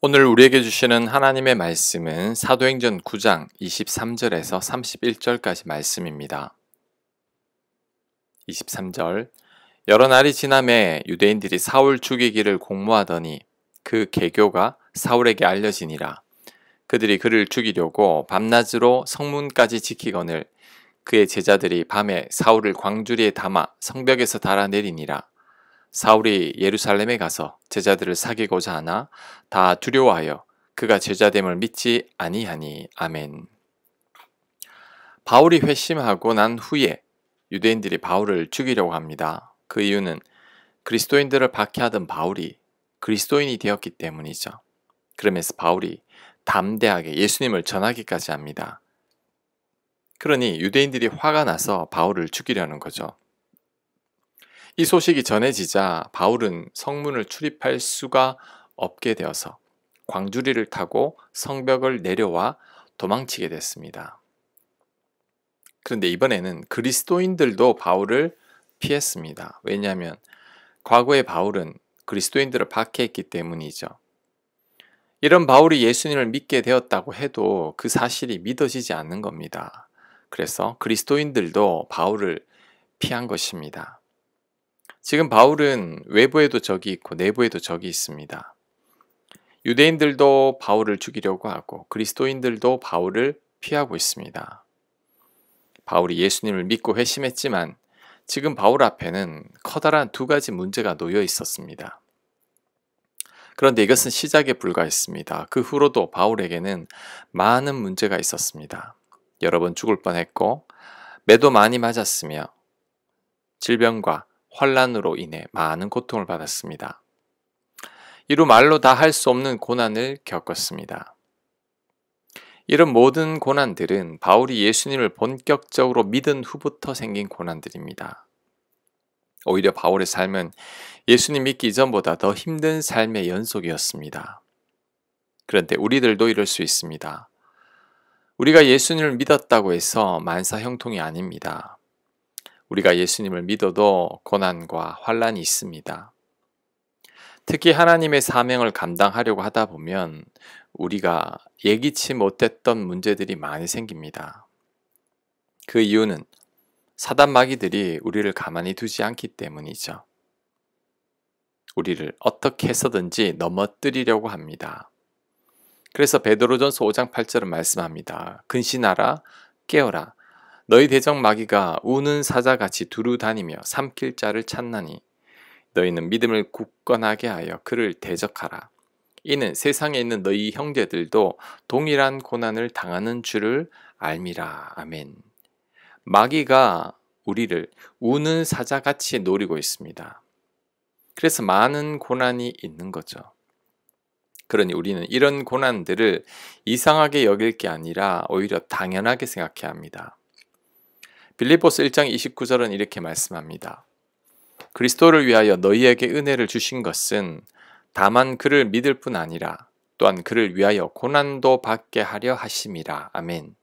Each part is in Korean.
오늘 우리에게 주시는 하나님의 말씀은 사도행전 9장 23절에서 31절까지 말씀입니다. 23절 여러 날이 지나매 유대인들이 사울 죽이기를 공모하더니 그 계교가 사울에게 알려지니라. 그들이 그를 죽이려고 밤낮으로 성문까지 지키거늘 그의 제자들이 밤에 사울을 광주리에 담아 성벽에서 달아내리니라. 사울이 예루살렘에 가서 제자들을 사귀고자 하나 다 두려워하여 그가 제자됨을 믿지 아니하니. 아멘. 바울이 회심하고 난 후에 유대인들이 바울을 죽이려고 합니다. 그 이유는 그리스도인들을 박해하던 바울이 그리스도인이 되었기 때문이죠. 그러면서 바울이 담대하게 예수님을 전하기까지 합니다. 그러니 유대인들이 화가 나서 바울을 죽이려는 거죠. 이 소식이 전해지자 바울은 성문을 출입할 수가 없게 되어서 광주리를 타고 성벽을 내려와 도망치게 됐습니다. 그런데 이번에는 그리스도인들도 바울을 피했습니다. 왜냐하면 과거에 바울은 그리스도인들을 박해했기 때문이죠. 이런 바울이 예수님을 믿게 되었다고 해도 그 사실이 믿어지지 않는 겁니다. 그래서 그리스도인들도 바울을 피한 것입니다. 지금 바울은 외부에도 적이 있고 내부에도 적이 있습니다. 유대인들도 바울을 죽이려고 하고 그리스도인들도 바울을 피하고 있습니다. 바울이 예수님을 믿고 회심했지만 지금 바울 앞에는 커다란 두 가지 문제가 놓여 있었습니다. 그런데 이것은 시작에 불과했습니다. 그 후로도 바울에게는 많은 문제가 있었습니다. 여러 번 죽을 뻔했고 매도 많이 맞았으며 질병과 환난으로 인해 많은 고통을 받았습니다. 이루 말로 다 할 수 없는 고난을 겪었습니다. 이런 모든 고난들은 바울이 예수님을 본격적으로 믿은 후부터 생긴 고난들입니다. 오히려 바울의 삶은 예수님 믿기 이전보다 더 힘든 삶의 연속이었습니다. 그런데 우리들도 이럴 수 있습니다. 우리가 예수님을 믿었다고 해서 만사형통이 아닙니다. 우리가 예수님을 믿어도 고난과 환난이 있습니다. 특히 하나님의 사명을 감당하려고 하다 보면 우리가 예기치 못했던 문제들이 많이 생깁니다. 그 이유는 사단 마귀들이 우리를 가만히 두지 않기 때문이죠. 우리를 어떻게 해서든지 넘어뜨리려고 합니다. 그래서 베드로전서 5장 8절은 말씀합니다. 근신하라, 깨어라. 너희 대적 마귀가 우는 사자같이 두루 다니며 삼킬 자를 찾나니 너희는 믿음을 굳건하게 하여 그를 대적하라. 이는 세상에 있는 너희 형제들도 동일한 고난을 당하는 줄을 알미라. 아멘. 마귀가 우리를 우는 사자같이 노리고 있습니다. 그래서 많은 고난이 있는 거죠. 그러니 우리는 이런 고난들을 이상하게 여길 게 아니라 오히려 당연하게 생각해야 합니다. 빌립보서 1장 29절은 이렇게 말씀합니다. 그리스도를 위하여 너희에게 은혜를 주신 것은 다만 그를 믿을 뿐 아니라 또한 그를 위하여 고난도 받게 하려 하심이라. 아멘.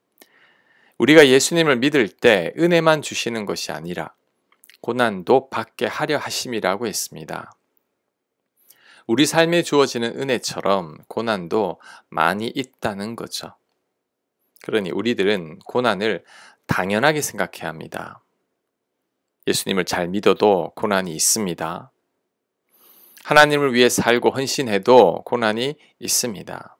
우리가 예수님을 믿을 때 은혜만 주시는 것이 아니라 고난도 받게 하려 하심이라고 했습니다. 우리 삶에 주어지는 은혜처럼 고난도 많이 있다는 거죠. 그러니 우리들은 고난을 당연하게 생각해야 합니다. 예수님을 잘 믿어도 고난이 있습니다. 하나님을 위해 살고 헌신해도 고난이 있습니다.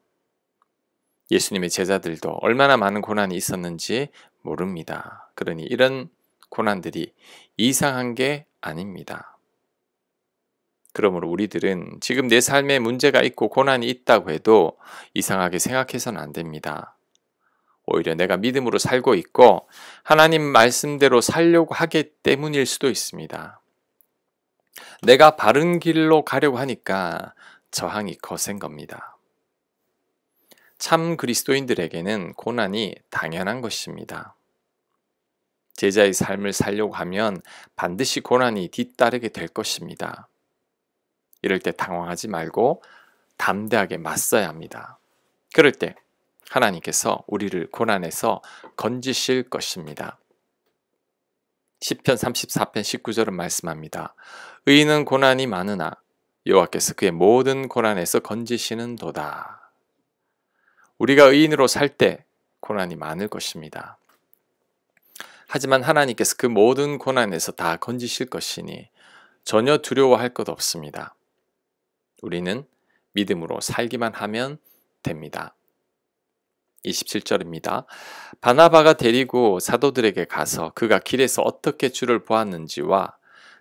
예수님의 제자들도 얼마나 많은 고난이 있었는지 모릅니다. 그러니 이런 고난들이 이상한 게 아닙니다. 그러므로 우리들은 지금 내 삶에 문제가 있고 고난이 있다고 해도 이상하게 생각해서는 안 됩니다. 오히려 내가 믿음으로 살고 있고 하나님 말씀대로 살려고 하기 때문일 수도 있습니다. 내가 바른 길로 가려고 하니까 저항이 거센 겁니다. 참 그리스도인들에게는 고난이 당연한 것입니다. 제자의 삶을 살려고 하면 반드시 고난이 뒤따르게 될 것입니다. 이럴 때 당황하지 말고 담대하게 맞서야 합니다. 그럴 때 하나님께서 우리를 고난에서 건지실 것입니다. 시편 34편 19절은 말씀합니다. 의인은 고난이 많으나 여호와께서 그의 모든 고난에서 건지시는도다. 우리가 의인으로 살 때 고난이 많을 것입니다. 하지만 하나님께서 그 모든 고난에서 다 건지실 것이니 전혀 두려워할 것 없습니다. 우리는 믿음으로 살기만 하면 됩니다. 27절입니다. 바나바가 데리고 사도들에게 가서 그가 길에서 어떻게 주를 보았는지와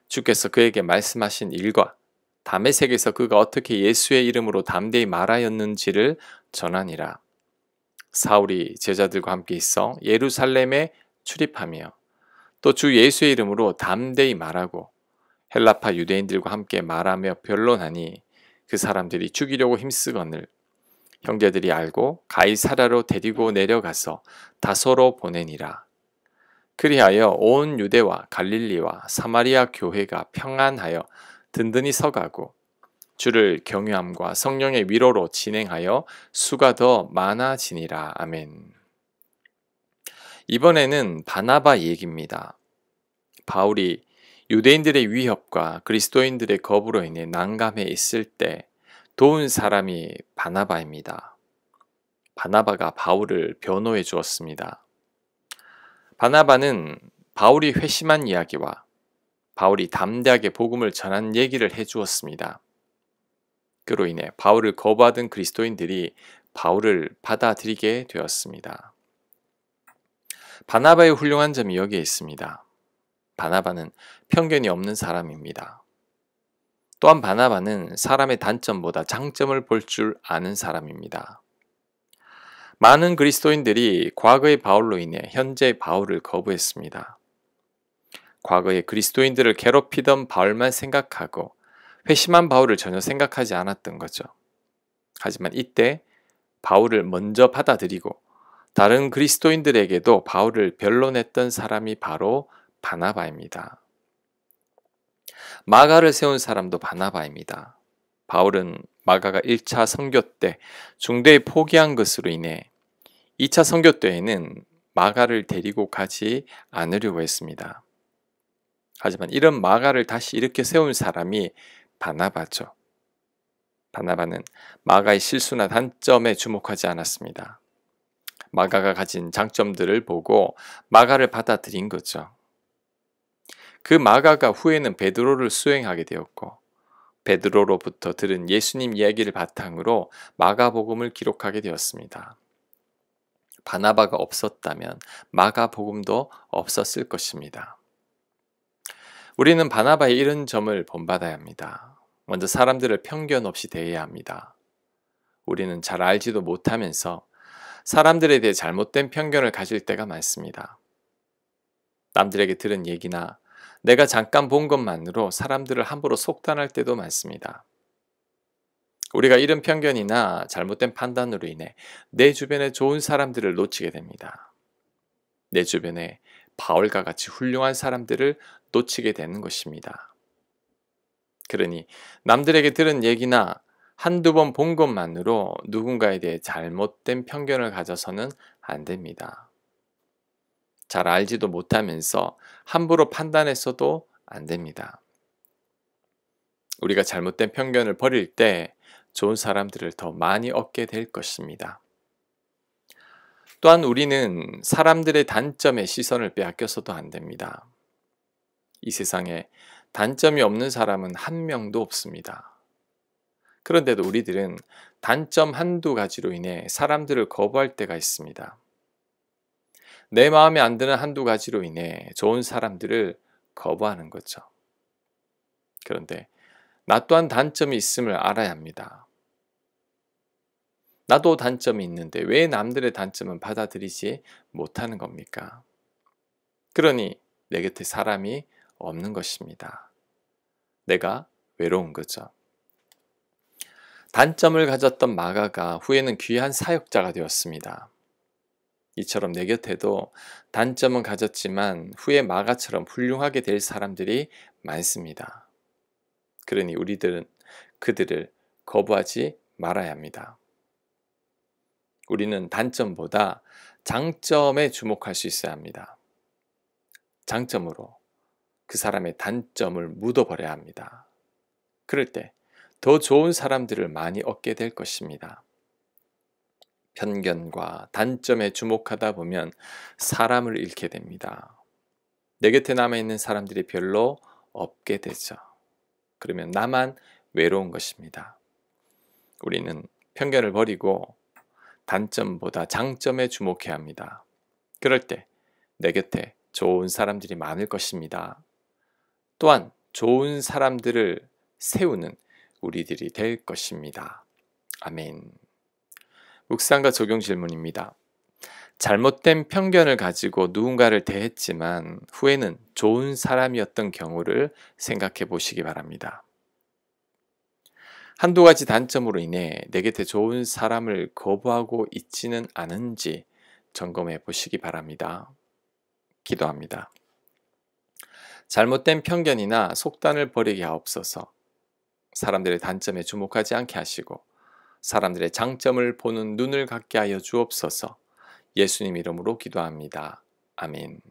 주께서 그에게 말씀하신 일과 다메섹에서 그가 어떻게 예수의 이름으로 담대히 말하였는지를 전하니라. 사울이 제자들과 함께 있어 예루살렘에 출입하며 또 주 예수의 이름으로 담대히 말하고 헬라파 유대인들과 함께 말하며 변론하니 그 사람들이 죽이려고 힘쓰거늘 형제들이 알고 가이사라로 데리고 내려가서 다소로 보내니라. 그리하여 온 유대와 갈릴리와 사마리아 교회가 평안하여 든든히 서가고 주를 경유함과 성령의 위로로 진행하여 수가 더 많아지니라. 아멘. 이번에는 바나바 얘기입니다. 바울이 유대인들의 위협과 그리스도인들의 거부로 인해 난감해 있을 때 도운 사람이 바나바입니다. 바나바가 바울을 변호해 주었습니다. 바나바는 바울이 회심한 이야기와 바울이 담대하게 복음을 전한 얘기를 해 주었습니다. 그로 인해 바울을 거부하던 그리스도인들이 바울을 받아들이게 되었습니다. 바나바의 훌륭한 점이 여기에 있습니다. 바나바는 편견이 없는 사람입니다. 또한 바나바는 사람의 단점보다 장점을 볼 줄 아는 사람입니다. 많은 그리스도인들이 과거의 바울로 인해 현재의 바울을 거부했습니다. 과거에 그리스도인들을 괴롭히던 바울만 생각하고 회심한 바울을 전혀 생각하지 않았던 거죠. 하지만 이때 바울을 먼저 받아들이고 다른 그리스도인들에게도 바울을 변론했던 사람이 바로 바나바입니다. 마가를 세운 사람도 바나바입니다. 바울은 마가가 1차 선교 때 중대에 포기한 것으로 인해 2차 선교 때에는 마가를 데리고 가지 않으려고 했습니다. 하지만 이런 마가를 다시 일으켜 세운 사람이 바나바죠. 바나바는 마가의 실수나 단점에 주목하지 않았습니다. 마가가 가진 장점들을 보고 마가를 받아들인 거죠. 그 마가가 후에는 베드로를 수행하게 되었고 베드로로부터 들은 예수님 이야기를 바탕으로 마가복음을 기록하게 되었습니다. 바나바가 없었다면 마가복음도 없었을 것입니다. 우리는 바나바의 이런 점을 본받아야 합니다. 먼저 사람들을 편견 없이 대해야 합니다. 우리는 잘 알지도 못하면서 사람들에 대해 잘못된 편견을 가질 때가 많습니다. 남들에게 들은 얘기나 내가 잠깐 본 것만으로 사람들을 함부로 속단할 때도 많습니다. 우리가 이런 편견이나 잘못된 판단으로 인해 내 주변에 좋은 사람들을 놓치게 됩니다. 내 주변에 바울과 같이 훌륭한 사람들을 놓치게 되는 것입니다. 그러니 남들에게 들은 얘기나 한두 번 본 것만으로 누군가에 대해 잘못된 편견을 가져서는 안 됩니다. 잘 알지도 못하면서 함부로 판단했어도 안 됩니다. 우리가 잘못된 편견을 버릴 때 좋은 사람들을 더 많이 얻게 될 것입니다. 또한 우리는 사람들의 단점에 시선을 빼앗겨서도 안 됩니다. 이 세상에 단점이 없는 사람은 한 명도 없습니다. 그런데도 우리들은 단점 한두 가지로 인해 사람들을 거부할 때가 있습니다. 내 마음에 안 드는 한두 가지로 인해 좋은 사람들을 거부하는 거죠. 그런데 나 또한 단점이 있음을 알아야 합니다. 나도 단점이 있는데 왜 남들의 단점은 받아들이지 못하는 겁니까? 그러니 내 곁에 사람이 없는 것입니다. 내가 외로운 거죠. 단점을 가졌던 마가가 후에는 귀한 사역자가 되었습니다. 이처럼 내 곁에도 단점은 가졌지만 후에 마가처럼 훌륭하게 될 사람들이 많습니다. 그러니 우리들은 그들을 거부하지 말아야 합니다. 우리는 단점보다 장점에 주목할 수 있어야 합니다. 장점으로 그 사람의 단점을 묻어버려야 합니다. 그럴 때 더 좋은 사람들을 많이 얻게 될 것입니다. 편견과 단점에 주목하다 보면 사람을 잃게 됩니다. 내 곁에 남아있는 사람들이 별로 없게 되죠. 그러면 나만 외로운 것입니다. 우리는 편견을 버리고 단점보다 장점에 주목해야 합니다. 그럴 때 내 곁에 좋은 사람들이 많을 것입니다. 또한 좋은 사람들을 세우는 우리들이 될 것입니다. 아멘. 묵상과 적용 질문입니다. 잘못된 편견을 가지고 누군가를 대했지만 후에는 좋은 사람이었던 경우를 생각해 보시기 바랍니다. 한두 가지 단점으로 인해 내 곁에 좋은 사람을 거부하고 있지는 않은지 점검해 보시기 바랍니다. 기도합니다. 잘못된 편견이나 속단을 버리게 하옵소서. 사람들의 단점에 주목하지 않게 하시고 사람들의 장점을 보는 눈을 갖게 하여 주옵소서. 예수님 이름으로 기도합니다. 아멘.